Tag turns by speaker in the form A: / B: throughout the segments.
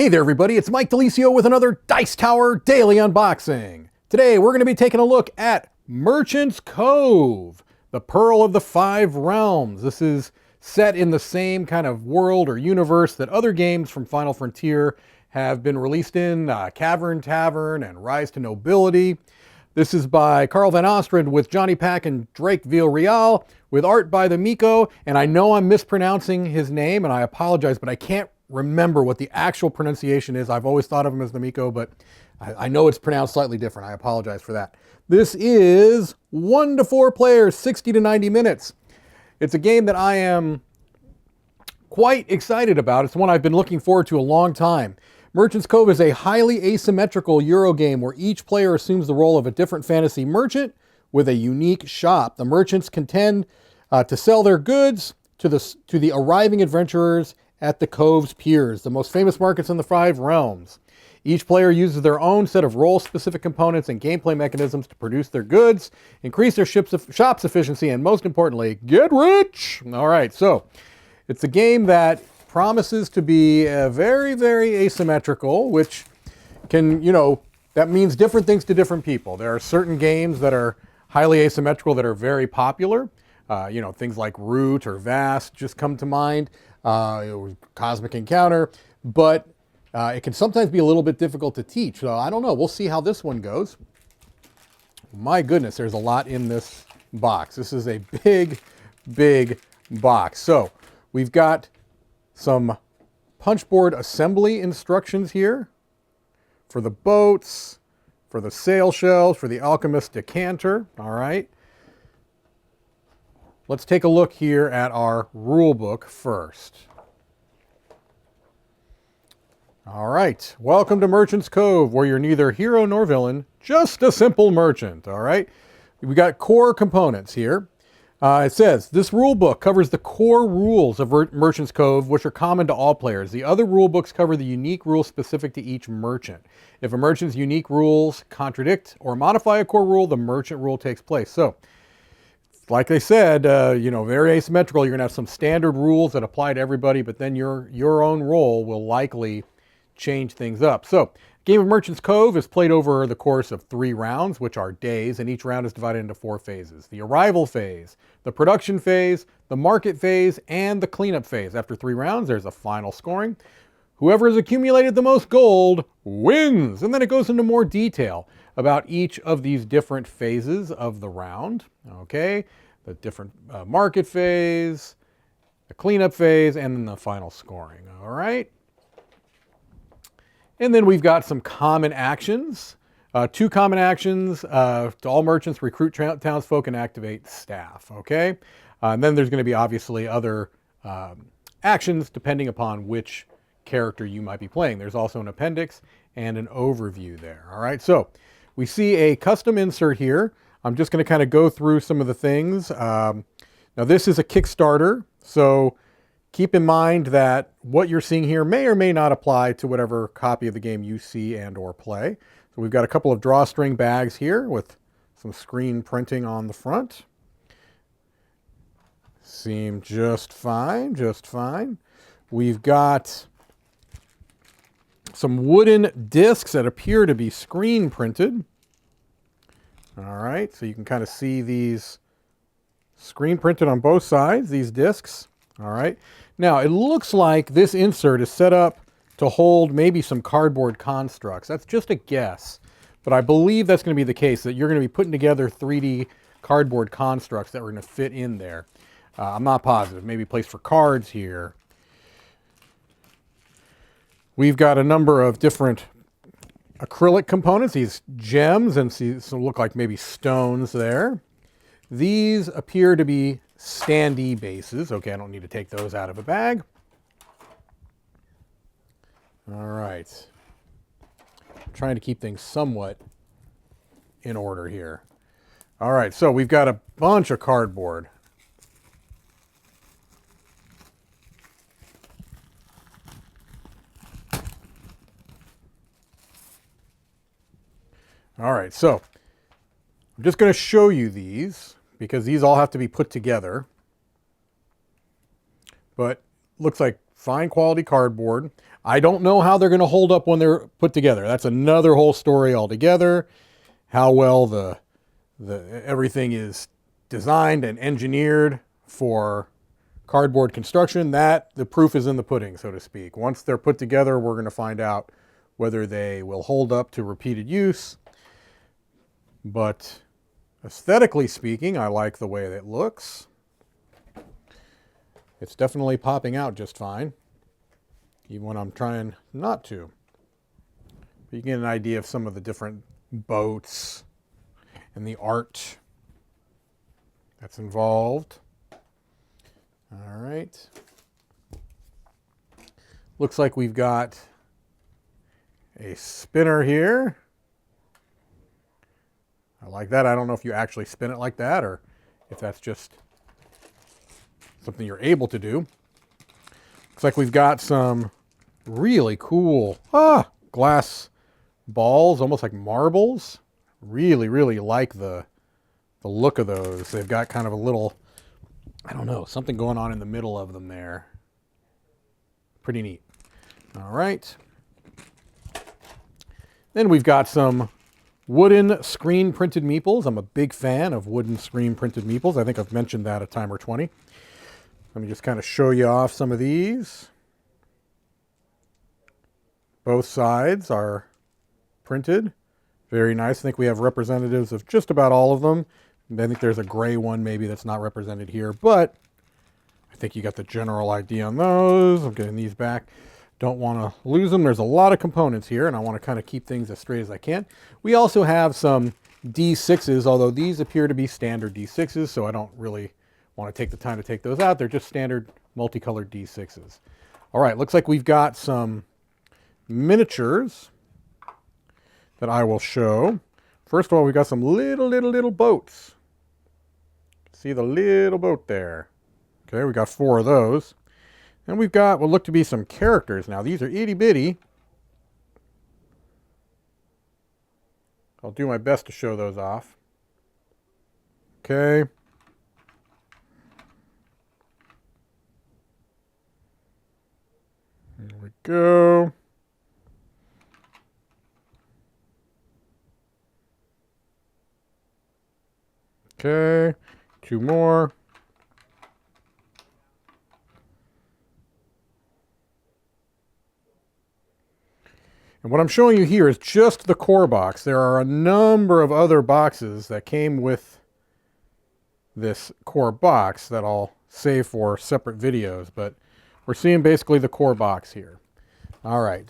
A: Hey there everybody, it's Mike Delisio with another Dice Tower Daily Unboxing. Today we're going to be taking a look at Merchant's Cove, the Pearl of the Five Realms. This is set in the same kind of world or universe that other games from Final Frontier have been released in, Cavern Tavern and Rise to Nobility. This is by Carl Van Ostrand with Johnny Pack and Drake Villarreal, with art by the Miko, and I know I'm mispronouncing his name and I apologize, but I can't remember what the actual pronunciation is. I've always thought of him as the Miko, but I know it's pronounced slightly different. I apologize for that. This is 1 to 4 players, 60 to 90 minutes. It's a game that I am quite excited about. It's one I've been looking forward to a long time. Merchant's Cove is a highly asymmetrical Euro game where each player assumes the role of a different fantasy merchant with a unique shop. The merchants contend to sell their goods to the arriving adventurers at the Cove's piers, the most famous markets in the Five Realms. Each player uses their own set of role-specific components and gameplay mechanisms to produce their goods, increase their shop's efficiency, and most importantly, get rich! All right, so it's a game that promises to be very, very asymmetrical, which can, that means different things to different people. There are certain games that are highly asymmetrical that are very popular. Things like Root or Vast just come to mind. Cosmic Encounter, but it can sometimes be a little bit difficult to teach. So I don't know. We'll see how this one goes. My goodness, there's a lot in this box. This is a big, big box. So we've got some punchboard assembly instructions here for the boats, for the sail shells, for the Alchemist decanter. All right. Let's take a look here at our rule book first. All right, welcome to Merchant's Cove, where you're neither hero nor villain, just a simple merchant, all right? We got core components here. It says, this rule book covers the core rules of Merchant's Cove, which are common to all players. The other rule books cover the unique rules specific to each merchant. If a merchant's unique rules contradict or modify a core rule, the merchant rule takes place. So, like they said, very asymmetrical. You're going to have some standard rules that apply to everybody, but then your own role will likely change things up. So, Game of Merchant's Cove is played over the course of 3 rounds, which are days, and each round is divided into 4 phases. The arrival phase, the production phase, the market phase, and the cleanup phase. After 3 rounds, there's a final scoring. Whoever has accumulated the most gold wins. And then it goes into more detail about each of these different phases of the round. Okay, the different market phase, the cleanup phase, and then the final scoring. All right. And then we've got some common actions. 2 common actions. To all merchants, recruit townsfolk and activate staff. Okay. And then there's going to be obviously other actions depending upon which character you might be playing. There's also an appendix and an overview there. All right. So we see a custom insert here. I'm just going to kind of go through some of the things. Now this is a Kickstarter, so keep in mind that what you're seeing here may or may not apply to whatever copy of the game you see and or play. So we've got a couple of drawstring bags here with some screen printing on the front. Seem just fine, just fine. We've got some wooden discs that appear to be screen printed. All right, so you can kind of see these screen printed on both sides, these discs. All right, now it looks like this insert is set up to hold maybe some cardboard constructs. That's just a guess, but I believe that's going to be the case, that you're going to be putting together 3D cardboard constructs that are going to fit in there. I'm not positive, maybe place for cards here. We've got a number of different acrylic components, these gems, and some look like maybe stones there. These appear to be standee bases. Okay, I don't need to take those out of a bag. All right. I'm trying to keep things somewhat in order here. All right, so we've got a bunch of cardboard. All right, so I'm just going to show you these because these all have to be put together. But looks like fine quality cardboard. I don't know how they're going to hold up when they're put together. That's another whole story altogether. How well the everything is designed and engineered for cardboard construction, that the proof is in the pudding, so to speak. Once they're put together, we're going to find out whether they will hold up to repeated use. But aesthetically speaking, I like the way it looks. It's definitely popping out just fine, even when I'm trying not to. But you get an idea of some of the different boats and the art that's involved. All right. Looks like we've got a spinner here. I like that. I don't know if you actually spin it like that or if that's just something you're able to do. Looks like we've got some really cool glass balls, almost like marbles. Really, really like the look of those. They've got kind of a little, I don't know, something going on in the middle of them there. Pretty neat. All right. Then we've got some wooden screen printed meeples. I'm a big fan of wooden screen printed meeples. I think I've mentioned that a time or 20. Let me just kind of show you off some of these. Both sides are printed. Very nice. I think we have representatives of just about all of them. I think there's a gray one maybe that's not represented here, but I think you got the general idea on those. I'm getting these back. Don't want to lose them. There's a lot of components here, and I want to kind of keep things as straight as I can. We also have some D6s, although these appear to be standard D6s, so I don't really want to take the time to take those out. They're just standard multicolored D6s. All right, looks like we've got some miniatures that I will show. First of all, we've got some little boats. See the little boat there? Okay, we got 4 of those. And we've got what look to be some characters. Now, these are itty bitty. I'll do my best to show those off. Okay. There we go. Okay, 2 more. And what I'm showing you here is just the core box. There are a number of other boxes that came with this core box that I'll save for separate videos, but we're seeing basically the core box here. All right,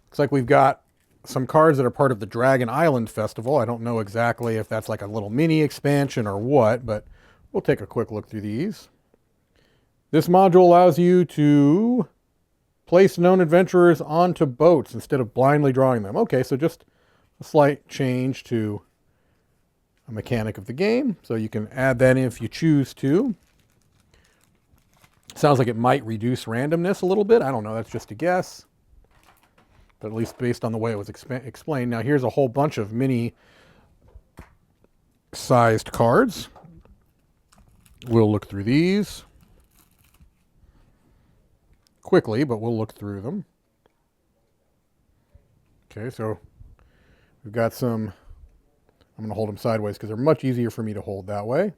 A: looks like we've got some cards that are part of the Dragon Island Festival. I don't know exactly if that's like a little mini expansion or what, but we'll take a quick look through these. This module allows you to place known adventurers onto boats instead of blindly drawing them. Okay, so just a slight change to a mechanic of the game. So you can add that in if you choose to. Sounds like it might reduce randomness a little bit. I don't know, that's just a guess. But at least based on the way it was explained. Now here's a whole bunch of mini sized cards. We'll look through these quickly, but we'll look through them. Okay, so we've got some, I'm going to hold them sideways because they're much easier for me to hold that way.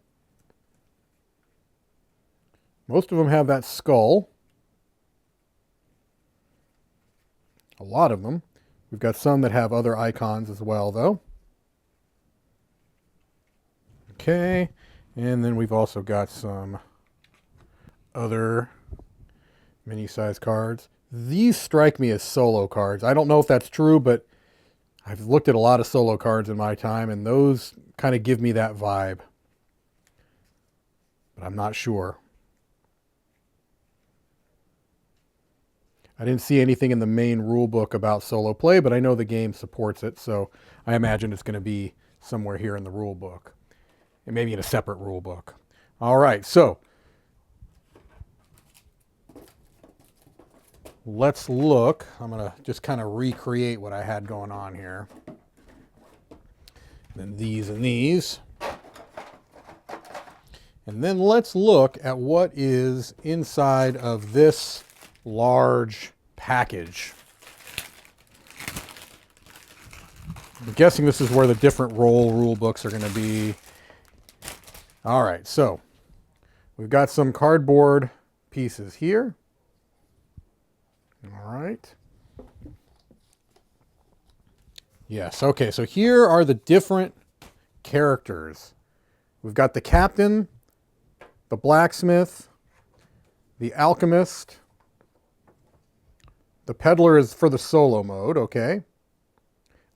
A: Most of them have that skull. A lot of them. We've got some that have other icons as well, though. Okay, and then we've also got some other mini-size cards. These strike me as solo cards. I don't know if that's true, but I've looked at a lot of solo cards in my time, and those kind of give me that vibe. But I'm not sure. I didn't see anything in the main rule book about solo play, but I know the game supports it, so I imagine it's going to be somewhere here in the rule book. And maybe in a separate rule book. All right, so let's look. I'm going to just kind of recreate what I had going on here. Then these and these. And then let's look at what is inside of this large package. I'm guessing this is where the different rule books are going to be. All right, so we've got some cardboard pieces here. All right. Yes, okay, so here are the different characters. We've got the captain, the blacksmith, the alchemist. The peddler is for the solo mode, okay.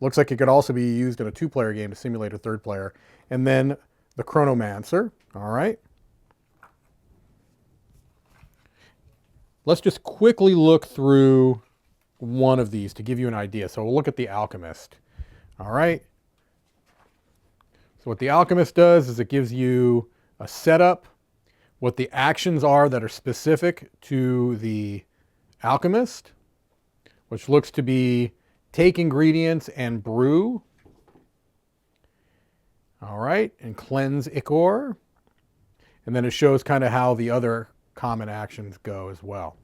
A: Looks like it could also be used in a 2-player game to simulate a 3rd player. And then the chronomancer, all right. Let's just quickly look through one of these to give you an idea. So we'll look at the alchemist, all right. So what the alchemist does is it gives you a setup, what the actions are that are specific to the alchemist, which looks to be take ingredients and brew. All right, and cleanse ichor. And then it shows kind of how the other common actions go as well.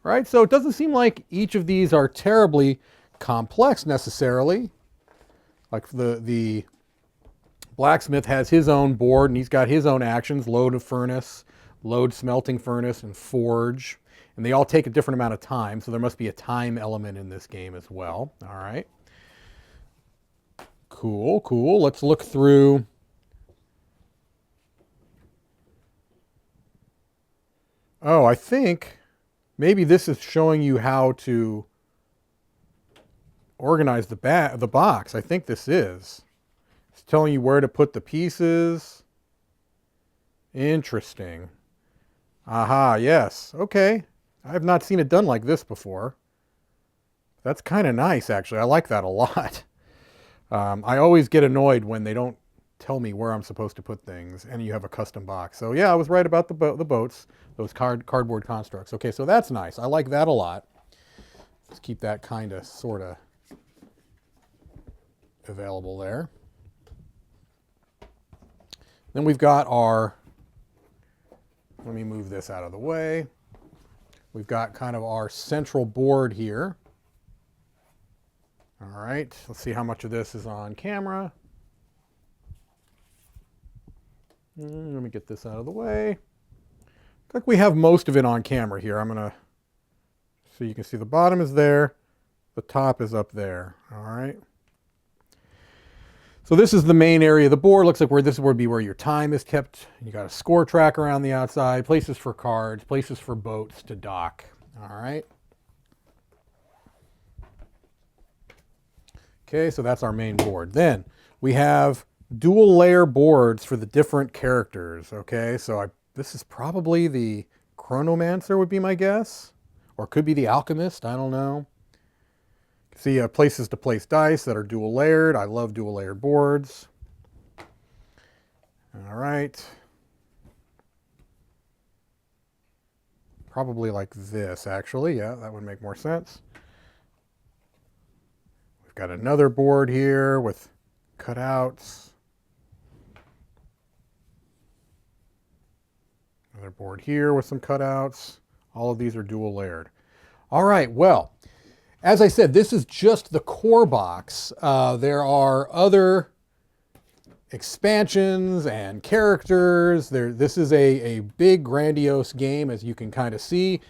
A: All right, so it doesn't seem like each of these are terribly complex necessarily. Like the blacksmith has his own board and he's got his own actions, load a furnace, load smelting furnace, and forge. And they all take a different amount of time, so there must be a time element in this game as well. All right. Cool, cool. Let's look through. Oh, I think maybe this is showing you how to organize the box. I think this is. It's telling you where to put the pieces. Interesting. Aha, yes. Okay. I have not seen it done like this before. That's kind of nice, actually. I like that a lot. I always get annoyed when they don't tell me where I'm supposed to put things and you have a custom box. So yeah, I was right about the boats, those cardboard constructs. Okay, so that's nice. I like that a lot. Let's keep that kind of, sort of available there. Then we've got our, let me move this out of the way. We've got kind of our central board here. All right, let's see how much of this is on camera. Let me get this out of the way. Looks like we have most of it on camera here. I'm gonna, so you can see the bottom is there, the top is up there, all right? So this is the main area of the board. Looks like this would be where your time is kept. You got a score tracker on the outside, places for cards, places for boats to dock. All right. Okay, so that's our main board. Then we have dual layer boards for the different characters. Okay, so this is probably the chronomancer would be my guess, or could be the alchemist. I don't know. See, places to place dice that are dual layered. I love dual layered boards. All right. Probably like this, actually. Yeah, that would make more sense. We've got another board here with cutouts. Another board here with some cutouts. All of these are dual layered. All right, well, as I said, this is just the core box. There are other expansions and characters. This is a big, grandiose game, as you can kind of see.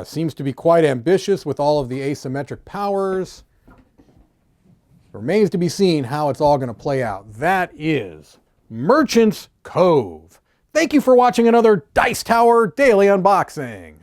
A: Seems to be quite ambitious with all of the asymmetric powers. Remains to be seen how it's all going to play out. That is Merchant's Cove. Thank you for watching another Dice Tower Daily Unboxing.